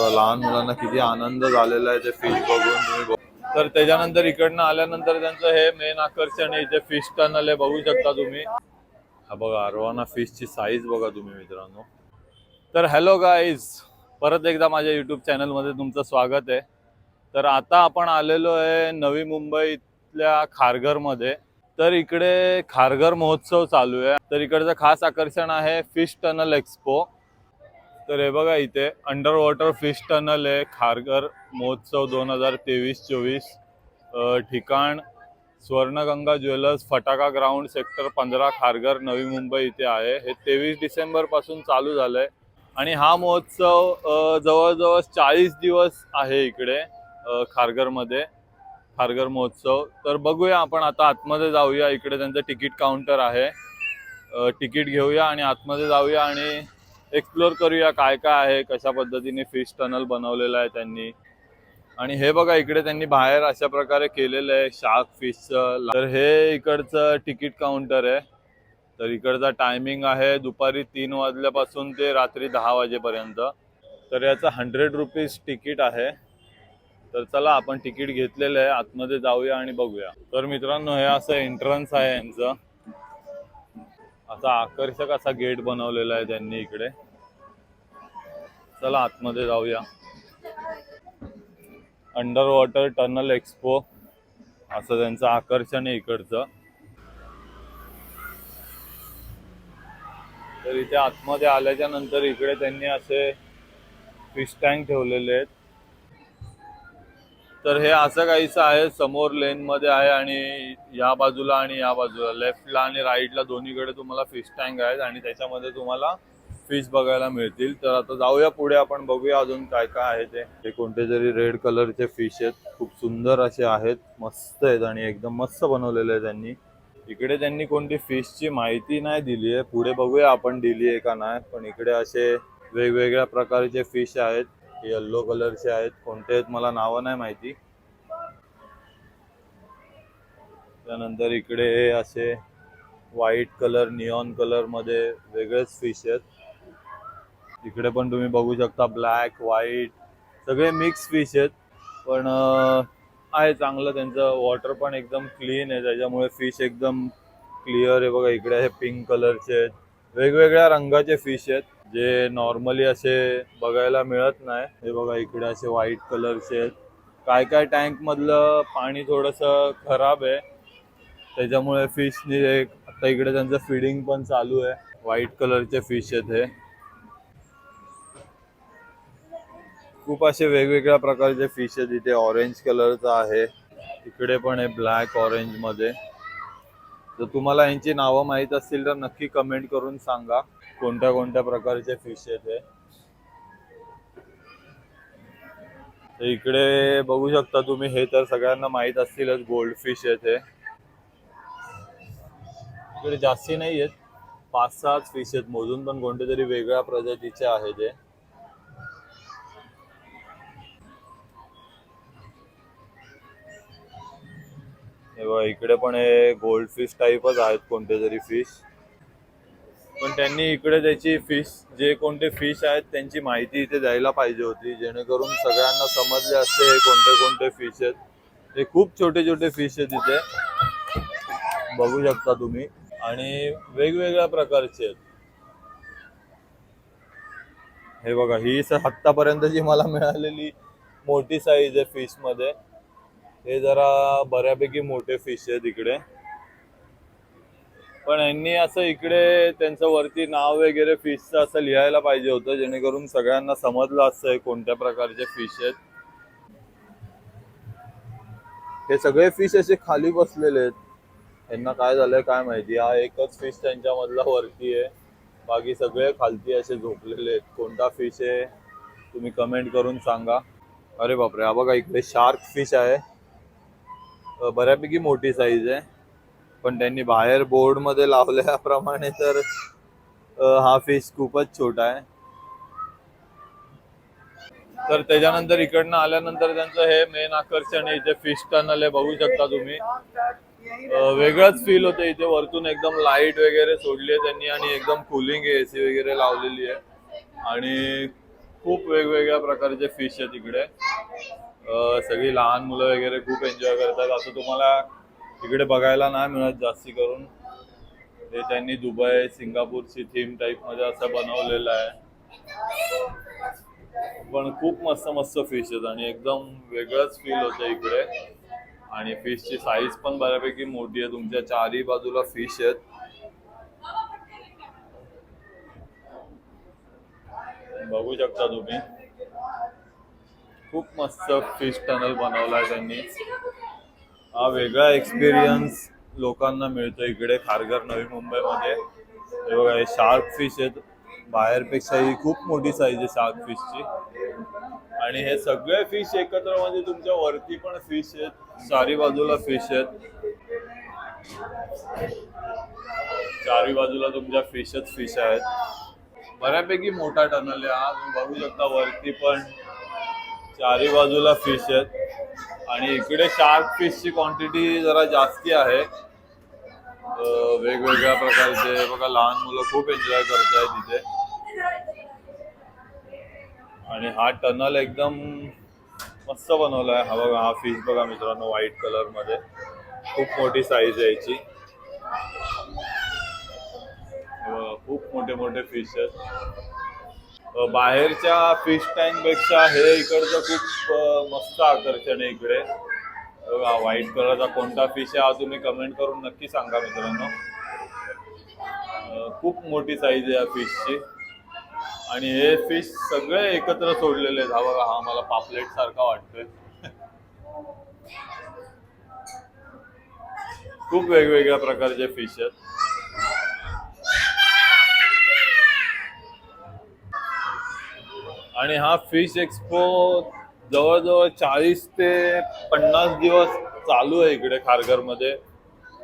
लहान मुलांना किती आनंद झालेला आहे ते फिश बघून तुम्ही तर त्याच्यानंतर इकडनं आल्यानंतर त्यांचं हे मेन आकर्षण आहे इथे फिश टनल आहे, बघू शकता तुम्ही. हा बघा अरवाना फिशची साईज बघा तुम्ही मित्रांनो. तर हॅलो गाईज, परत एकदा माझ्या यूट्यूब चॅनलमध्ये तुमचं स्वागत आहे. तर आता आपण आलेलो आहे नवी मुंबईतल्या खारघरमध्ये. तर इकडे खारघर महोत्सव चालू आहे. तर इकडचं खास आकर्षण आहे फिश टनल एक्सपो. तर हे बघा इथे अंडर वॉटर फिश टनल आहे, खारघर महोत्सव 2023-24. ठिकाण स्वर्णगंगा ज्वेलर्स, फटाका ग्राउंड, सेक्टर 15, खारघर, नवी मुंबई इथे आहे. हे 23 डिसेंबर पासून चालू झालंय आणि हा महोत्सव जवळजवळ 40 दिवस आहे इकडे खारघरमध्ये, खारघर महोत्सव. तर बघूया आपण आता आतमध्ये जाऊया. इकडे त्यांचं तिकीट काउंटर आहे, तिकीट घेऊया आणि आतमध्ये जाऊया आणि एक्सप्लोर करूया काय काय आहे, कशा पद्धतीने फिश टनल बनवलेलं आहे त्यांनी. आणि हे बघा इकडे त्यांनी बाहेर अशा प्रकारे केलेलं आहे शार्क फिशचं. तर हे इकडचं तिकीट काउंटर आहे. तर इकडचा टायमिंग आहे दुपारी 3 वाजल्यापासून ते रात्री 10 वाजेपर्यंत. तर याचं 100 रुपीज तिकीट आहे. तर चला आपण तिकीट घेतलेलं आहे, आतमध्ये जाऊया आणि बघूया. तर मित्रांनो हे असं एंट्रन्स आहे यांचं. असा आकर्षक असा गेट बनवलेला आहे त्यांनी इकडे. चला आतमध्ये जाऊया. अंडर वॉटर टनल एक्सपो असं त्यांचं आकर्षण आहे इकडचं. तर इथे आतमध्ये आल्याच्या नंतर इकडे त्यांनी असे फिश टँक ठेवलेले आहेत. तर हे असं काहीच आहे, समोर लेन मध्ये आहे आणि या बाजूला आणि या बाजूला लेफ्टला आणि राईटला दोन्हीकडे तुम्हाला फिश टँक आहेत आणि त्याच्यामध्ये तुम्हाला फिश बघायला मिळतील. तर आता जाऊया पुढे, आपण बघूया अजून काय काय आहे ते. हे कोणते तरी रेड कलरचे फिश आहेत, खूप सुंदर असे आहेत, मस्त आहेत आणि एकदम मस्त बनवलेले आहेत त्यांनी. इकडे त्यांनी कोणती फिशची माहिती नाही दिली आहे, पुढे बघूया आपण दिली आहे का नाही. पण इकडे असे वेगवेगळ्या प्रकारचे फिश आहेत, येल्लो कलरचे आहेत, कोणते आहेत मला नावं नाही माहिती. त्यानंतर इकडे असे व्हाईट कलर, निऑन कलर मध्ये वेगळेच फिश आहेत. इकडे पण तुम्ही बघू शकता ब्लॅक, व्हाईट सगळे मिक्स फिश आहेत. पण आहे चांगलं, त्यांचं वॉटर पण एकदम क्लीन आहे त्याच्यामुळे फिश एकदम क्लिअर आहे. बघा इकडे हे पिंक कलरचे आहेत, वेगवेगळ्या रंगाचे फिश आहेत जे नॉर्मली असे बघायला मिळत नाही. हे बघा इकडे असे व्हाईट कलरचे आहेत. काय काय टँक मधलं पाणी थोडंसं खराब आहे त्याच्यामुळे फिशनी आता इकडे त्यांचं फीडिंग पण चालू आहे. व्हाईट कलरचे फिश आहेत हे. खूप असे वेगवेगळ्या प्रकारचे फिश आहेत. इथे ऑरेंज कलरचा आहे, इकडे पण आहे ब्लॅक ऑरेंज मध्ये. जर तुम्हाला यांची नावं माहीत असतील तर नक्की कमेंट करून सांगा कोणत्या कोणत्या प्रकारचे फिश आहेत हे. तर इकडे बघू शकता तुम्ही, हे तर सगळ्यांना माहीत असतीलच, गोल्ड फिश आहेत हे. इकडे जास्ती नाही आहेत, 5-6 फिश आहेत मोजून, पण कोणते तरी वेगळ्या प्रजातीचे आहेत ते. इकडे पण हे गोल्ड फिश टाईपच आहेत कोणते तरी फिश. पण त्यांनी इकडे त्याची फिश, जे कोणते फिश आहेत त्यांची माहिती इथे द्यायला पाहिजे होती, जेणेकरून सगळ्यांना समजले असते हे कोणते कोणते फिश आहेत. हे खूप छोटे छोटे फिश आहेत इथे, बघू शकता तुम्ही, आणि वेगवेगळ्या प्रकारचे आहेत. हे बघा ही आतापर्यंतची मला मिळालेली मोठी साईज आहे फिश मध्ये. हे जरा बऱ्यापैकी मोठे फिश आहेत इकडे. पण यांनी असं इकडे त्यांचं वरती नाव वगैरे फिशचं असं लिहायला पाहिजे होतं, जेणेकरून सगळ्यांना समजलं असतं कोणत्या प्रकारचे फिश आहेत. हे सगळे फिश असे खाली बसलेले आहेत, यांना काय झालंय काय माहिती. हा एकच फिश त्यांच्यामधला वरती आहे, बाकी सगळे खालती असे झोपलेले आहेत. कोणता फिश आहे तुम्ही कमेंट करून सांगा. अरे बापरे, हा बघा इकडे शार्क फिश आहे, बऱ्यापैकी मोठी साईज आहे. पण त्यांनी बाहेर बोर्ड मध्ये लावल्याप्रमाणे तर हा फिश खूपच छोटा आहे. तर त्याच्यानंतर इकडनं आल्यानंतर त्यांचं हे मेन आकर्षण आहे इथे फिश टनल आहे, बघू शकता तुम्ही. वेगळंच फील होतं इथे. वरतून एकदम लाईट वगैरे सोडली आहे त्यांनी आणि एकदम कूलिंग आहे, एसी वगैरे लावलेली आहे आणि खूप वेगवेगळ्या प्रकारचे फिश आहेत इकडे. सगळी लहान मुलं वगैरे खूप एन्जॉय करतात. असं तुम्हाला इकडे बघायला नाही मिळत जास्ती करून. हे त्यांनी दुबई सिंगापूरची थीम टाईप मध्ये असं बनवलेलं आहे. पण खूप मस्त मस्त फिश आहेत आणि एकदम वेगळंच फील होतं इकडे. आणि फिशची साईज पण बऱ्यापैकी मोठी आहे. तुमच्या चारही बाजूला फिश आहेत. बघू शकता तुम्ही. खूप मस्त फिश टनल बनवलाय त्यांनी. हा वेगळा एक्सपिरियन्स लोकांना मिळतो इकडे खारघर नवी मुंबईमध्ये. हे बघा हे शार्क फिश आहेत. बाहेरपेक्षा ही खूप मोठी साईज आहे शार्क फिशची. आणि हे सगळे फिश एकत्र म्हणजे तुमच्या वरती पण फिश आहेत. चारी बाजूला फिश आहेत. चारी बाजूला तुमच्या फिशच फिश आहेत. बऱ्यापैकी मोठा टनल आहे हा. तुम्ही बघू शकता वरती पण चारी बाजूला फिश आहेत. आणि इकडे शार्क फिशची क्वांटिटी जरा जास्ती आहे. वेगवेगळ्या प्रकारचे बघा लहान मुलं खूप एन्जॉय करतायत तिथे. आणि हा टनल एकदम मस्त बनवलाय. हा बघा हा फिश बघा मित्रांनो व्हाईट कलर मध्ये. खूप मोठी साईज आहे याची. खूप मोठे मोठे फिश आहेत. बाहेरच्या फिश टँक पेक्षा हे इकडचं खूप मस्त आकर्षण आहे इकडे. बघा व्हाईट कलरचा कोणता फिश आहे हा तुम्ही कमेंट करून नक्की सांगा मित्रांनो. खूप मोठी साईज आहे या फिशची. आणि हे फिश सगळे एकत्र सोडलेले आहेत. हा बघा हा मला पापलेट सारखा वाटतोय. खूप वेगवेगळ्या प्रकारचे फिश आहेत. आणि हा फिश एक्सपो जवळजवळ 40 ते 50 दिवस चालू आहे इकडे खारघर मध्ये.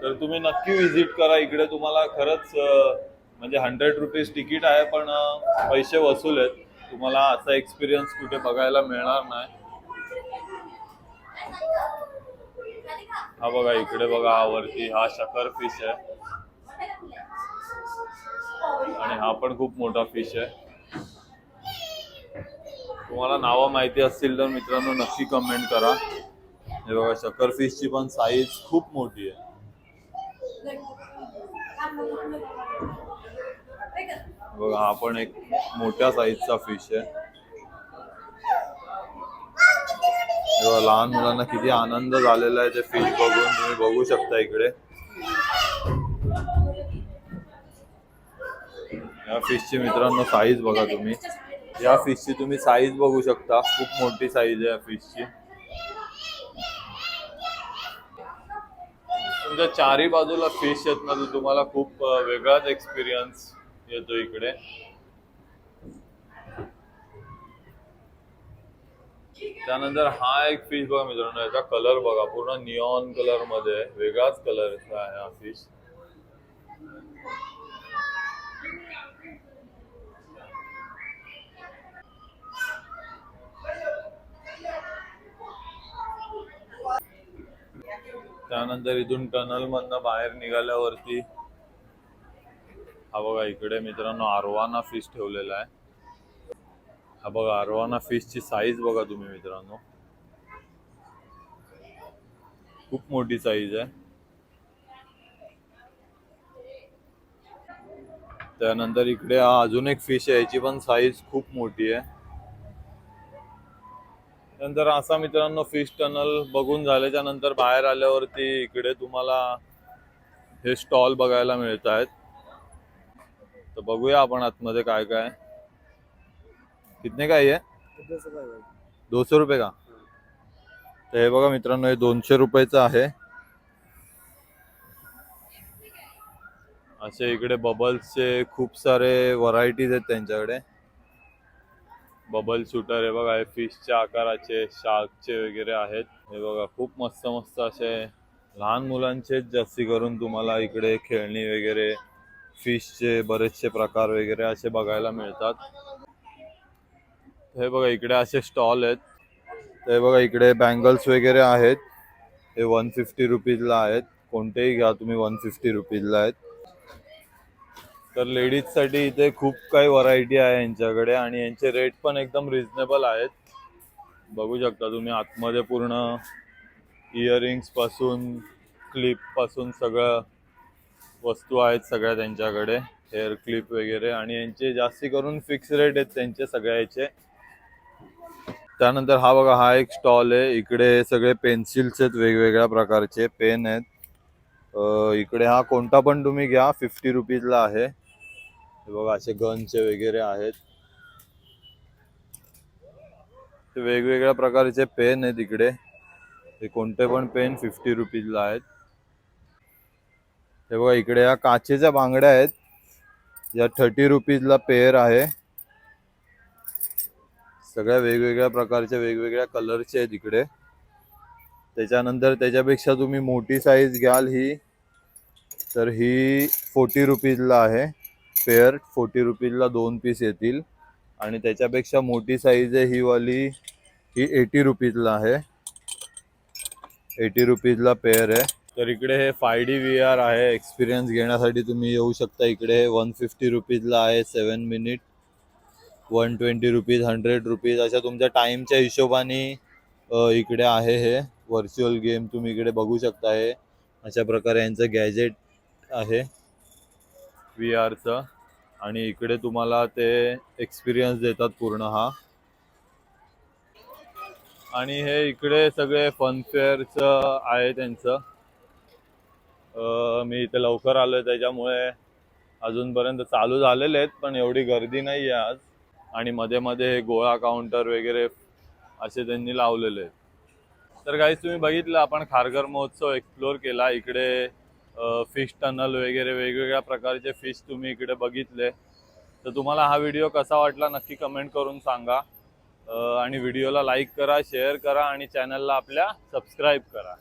तर तुम्ही नक्की व्हिजिट करा इकडे. तुम्हाला खरंच म्हणजे 100 रुपीज तिकीट आहे पण पैसे वसूल आहेत. तुम्हाला असा एक्सपिरियन्स कुठे बघायला मिळणार नाही. हा बघा इकडे बघा हा वरती हा शकर फिश आहे. आणि हा पण खूप मोठा फिश आहे. तुम्हाला नावं माहिती असतील तर मित्रांनो नक्की कमेंट करा. हे बघा शकर फिशची पण साईज खूप मोठी आहे. बघा हा पण एक मोठ्या साईजचा फिश आहे. लहान मुलांना किती आनंद झालेला आहे ते फिश बघून. तुम्ही बघू शकता इकडे. या फिशची मित्रांनो साईज बघा तुम्ही. या फिशची तुम्ही साईज बघू शकता. खूप मोठी साईज आहे या फिशची. तुमच्या चारी बाजूला फिश आहेत ना, तुम्हाला खूप वेगळाच एक्सपिरियन्स येतो इकडे. त्यानंतर हा एक फिश बघा मित्रांनो. याचा कलर बघा पूर्ण निऑन कलर मध्ये. वेगळाच कलर आहे हा फिश. त्यानंतर इथून टनल मधनं बाहेर निघाल्यावरती हा बघा इकडे मित्रांनो अरवाना फिश ठेवलेला आहे. हा बघा अरवाना फिशची साईज बघा तुम्ही मित्रांनो. खूप मोठी साईज आहे. त्यानंतर इकडे हा अजून एक फिश आहे. याची पण साईज खूप मोठी आहे. नंतर असा मित्रांनो फिश टनल बघून झाल्याच्या नंतर बाहेर आल्यावरती इकडे तुम्हाला हे स्टॉल बघायला मिळत आहेत. तर बघूया आपण आतमध्ये काय काय. कितने का आहे? 200 रुपये का? तर हे बघा मित्रांनो हे 200 रुपयाचं आहे. असे इकडे बबल्सचे खूप सारे व्हरायटीज आहेत त्यांच्याकडे. बबल शूटर हे बघा हे फिशच्या आकाराचे शार्कचे वगैरे आहेत. हे बघा खूप मस्त मस्त असे लहान मुलांचे जास्ती करून तुम्हाला इकडे खेळणी वगैरे फिशचे बरेचसे प्रकार वगैरे असे बघायला मिळतात. हे बघा इकडे असे स्टॉल आहेत. हे बघा इकडे बँगल्स वगैरे आहेत. हे 150 रुपीजला आहेत. कोणतेही घ्या तुम्ही 150 रुपीजला आहेत. तर लेडीजसाठी इथे खूप काही व्हरायटी आहे यांच्याकडे आणि यांचे रेट पण एकदम रिझनेबल आहेत. बघू शकता तुम्ही आतमध्ये पूर्ण इयरिंग्स पासून क्लिप पासून सगळं वस्तू आहेत सगळ्या त्यांच्याकडे, हेअर क्लिप वगैरे. आणि यांचे जास्ती करून फिक्स रेट आहेत त्यांचे सगळ्याचे. त्यानंतर हा बघा, हा एक स्टॉल आहे. इकडे सगळे पेन्सिल्स आहेत, वेगवेगळ्या प्रकारचे पेन आहेत. इकडे हा कोणता पण तुम्ही घ्या, 50 रुपीजला आहे. हे बघा असे गनचे वगैरे आहेत. वेगवेगळ्या प्रकारचे पेन आहेत इकडे. हे कोणते पण पेन 50 रुपीजला आहेत. हे बघा इकडे या काचेच्या बांगड्या आहेत, या 30 रुपीजला पेअर आहे. सगळ्या वेगवेगळ्या प्रकारच्या वेगवेगळ्या कलरचे आहेत इकडे. त्याच्यानंतर त्याच्यापेक्षा तुम्ही मोठी साईज घ्याल ही, तर ही 40 रुपीजला आहे पेअर. 40 रुपीजला 2 पीस येतील. आणि त्याच्यापेक्षा मोठी साईज आहे ही वाली, ही 80 रुपीजला आहे. 80 रुपीजला पेअर आहे. तर इकडे हे 5D VR आहे, एक्सपिरियन्स घेण्यासाठी तुम्ही येऊ शकता इकडे. 150 रुपीजला आहे 7 मिनिट, 120 रुपीज, 100 रुपीज अशा तुमच्या टाईमच्या हिशोबाने इकडे आहे. हे व्हर्च्युअल गेम तुम्ही इकडे बघू शकता. हे अशा प्रकारे यांचं गॅजेट आहे VRचं. आणि इकडे तुम्हाला ते एक्सपिरियन्स देतात पूर्ण हा. आणि हे इकडे सगळे फनफेअरचं आहे त्यांचं. मी इथे लवकर आलोय त्याच्यामुळे अजूनपर्यंत चालू झालेले आहेत, पण एवढी गर्दी नाही आहे आज. आणि मध्ये मध्ये गोळा काउंटर वगैरे असे त्यांनी लावलेले आहेत. तर गाईस तुम्ही बघितलं, आपण खारघर महोत्सव एक्सप्लोर केला. इकडे फिश टनल वगैरे वेगवेगळ्या प्रकारचे फिश तुम्ही इकडे बघितले. तर तुम्हाला हा व्हिडिओ कसा वाटला नक्की कमेंट करून सांगा. आणि व्हिडिओला लाईक करा, शेअर करा आणि चॅनलला आपल्या सबस्क्राईब करा.